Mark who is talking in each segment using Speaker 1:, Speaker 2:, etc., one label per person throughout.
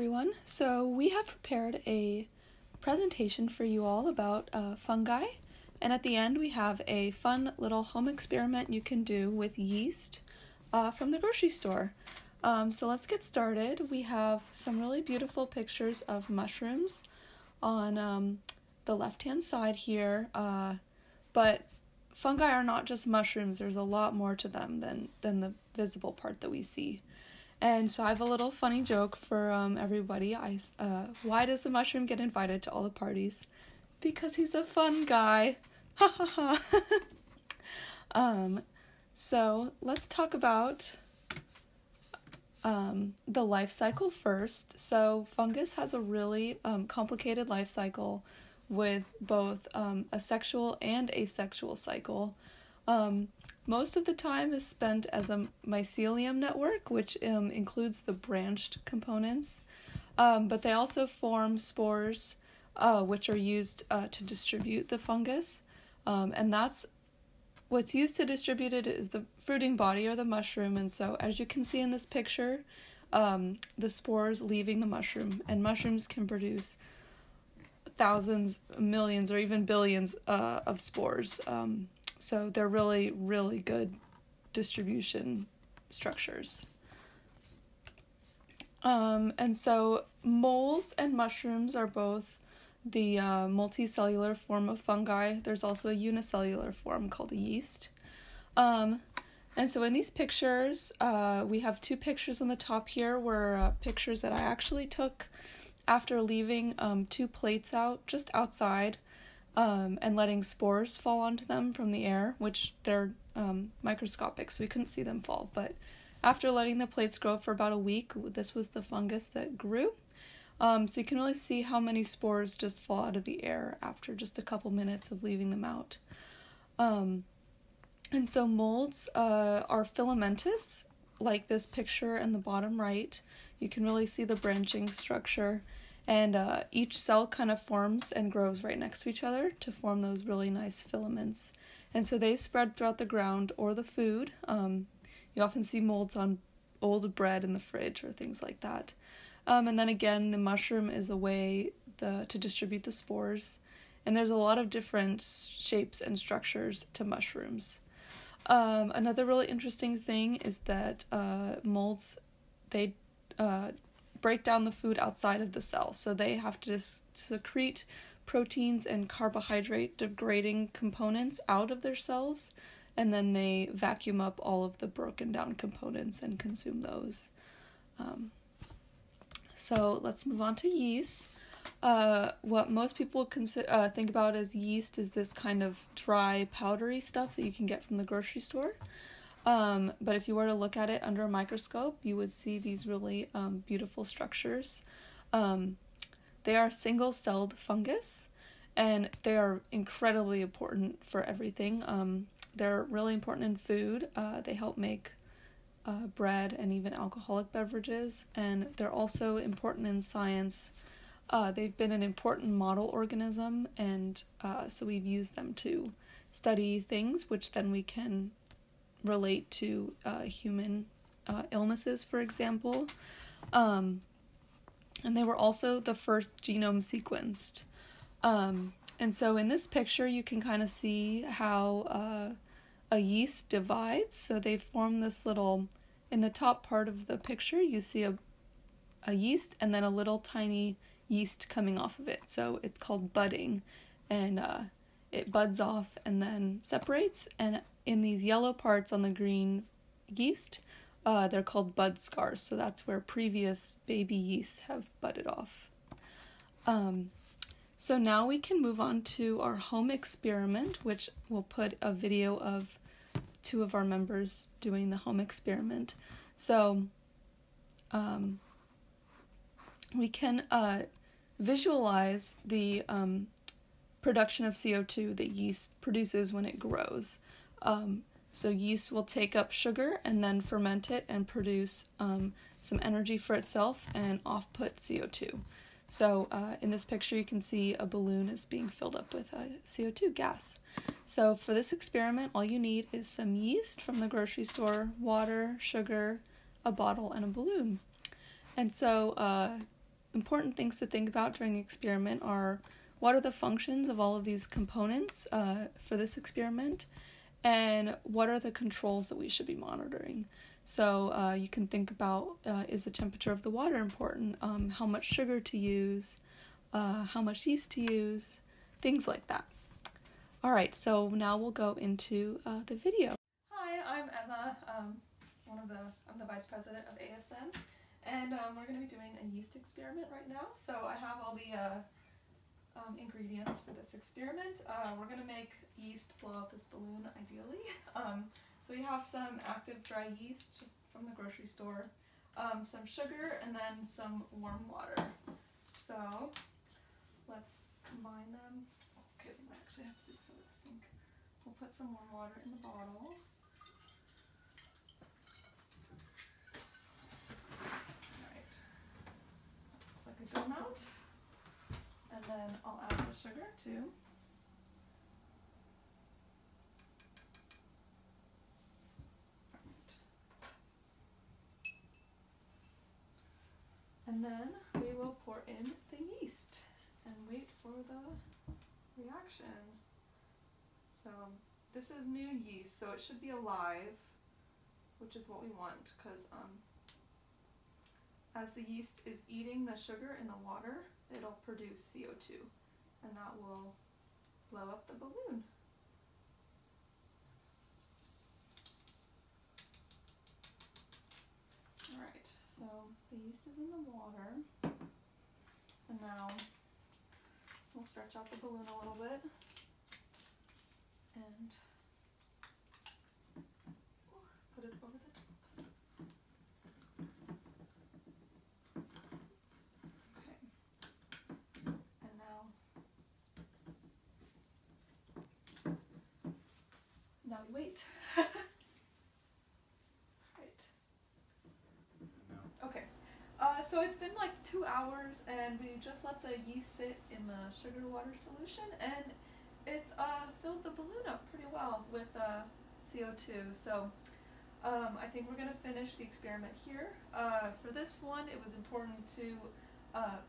Speaker 1: everyone. So we have prepared a presentation for you all about fungi, and at the end we have a fun little home experiment you can do with yeast from the grocery store. So let's get started. We have some really beautiful pictures of mushrooms on the left-hand side here, but fungi are not just mushrooms. There's a lot more to them than the visible part that we see. And so I have a little funny joke for everybody. Why does the mushroom get invited to all the parties? Because he's a fun guy. Ha ha ha. So let's talk about the life cycle first. So fungus has a really complicated life cycle with both a sexual and asexual cycle. Most of the time is spent as a mycelium network, which includes the branched components, but they also form spores, which are used to distribute the fungus, and that's what's used to distribute it is the fruiting body or the mushroom. And so as you can see in this picture, the spores leaving the mushroom, and mushrooms can produce thousands, millions, or even billions of spores. So they're really, really good distribution structures. And so molds and mushrooms are both the multicellular form of fungi. There's also a unicellular form called a yeast. And so in these pictures, we have two pictures on the top here were pictures that I actually took after leaving two plates out just outside. And letting spores fall onto them from the air, which they're microscopic, so we couldn't see them fall. But after letting the plates grow for about a week, this was the fungus that grew. So you can really see how many spores just fall out of the air after just a couple minutes of leaving them out. And so molds are filamentous, like this picture in the bottom right. You can really see the branching structure. And each cell kind of forms and grows right next to each other to form those really nice filaments. And so they spread throughout the ground or the food. You often see molds on old bread in the fridge or things like that. And then again, the mushroom is a way to distribute the spores. And there's a lot of different shapes and structures to mushrooms. Another really interesting thing is that molds, they break down the food outside of the cell. So they have to secrete proteins and carbohydrate degrading components out of their cells, and then they vacuum up all of the broken down components and consume those. So let's move on to yeast. What most people think about as yeast is this kind of dry, powdery stuff that you can get from the grocery store. But if you were to look at it under a microscope, you would see these really beautiful structures. They are single-celled fungus, and they are incredibly important for everything. They're really important in food. They help make bread and even alcoholic beverages, and they're also important in science. They've been an important model organism, and so we've used them to study things, which then we can relate to human illnesses, for example. And they were also the first genome sequenced. And so in this picture, you can kind of see how a yeast divides. So they form this little, in the top part of the picture, you see a yeast and then a little tiny yeast coming off of it. So it's called budding, and it buds off and then separates, and in these yellow parts on the green yeast, they're called bud scars. So that's where previous baby yeasts have budded off. So now we can move on to our home experiment, which we'll put a video of two of our members doing the home experiment. So we can visualize the production of CO2 that yeast produces when it grows. So yeast will take up sugar and then ferment it and produce some energy for itself and off-put CO2. So in this picture you can see a balloon is being filled up with CO2 gas. So for this experiment, all you need is some yeast from the grocery store, water, sugar, a bottle, and a balloon. And so important things to think about during the experiment are what are the functions of all of these components for this experiment, and what are the controls that we should be monitoring. So you can think about, is the temperature of the water important, how much sugar to use, how much yeast to use, things like that. All right, so now we'll go into the video. Hi, I'm Emma. I'm the vice president of ASM, and we're going to be doing a yeast experiment right now. So I have all the ingredients for this experiment. We're going to make yeast blow out this balloon, ideally. So we have some active dry yeast just from the grocery store, some sugar, and then some warm water. So let's combine them. Okay, we might actually have to do this over the sink. We'll put some warm water in the bottle. Alright, looks like a good amount. And then I'll add the sugar too. Alright. And then we will pour in the yeast and wait for the reaction. So this is new yeast, so it should be alive, which is what we want, because as the yeast is eating the sugar in the water, it'll produce CO2, and that will blow up the balloon. Alright, so the yeast is in the water, and now we'll stretch out the balloon a little bit, and put it over the top. Now we wait. Right. Okay. So it's been like 2 hours, and we just let the yeast sit in the sugar water solution, and it's filled the balloon up pretty well with CO2. So I think we're gonna finish the experiment here. For this one, it was important to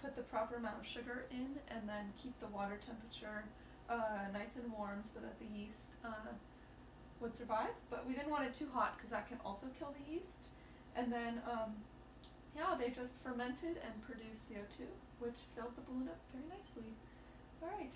Speaker 1: put the proper amount of sugar in, and then keep the water temperature nice and warm so that the yeast would survive, but we didn't want it too hot because that can also kill the yeast. And then, yeah, they just fermented and produced CO2, which filled the balloon up very nicely. All right.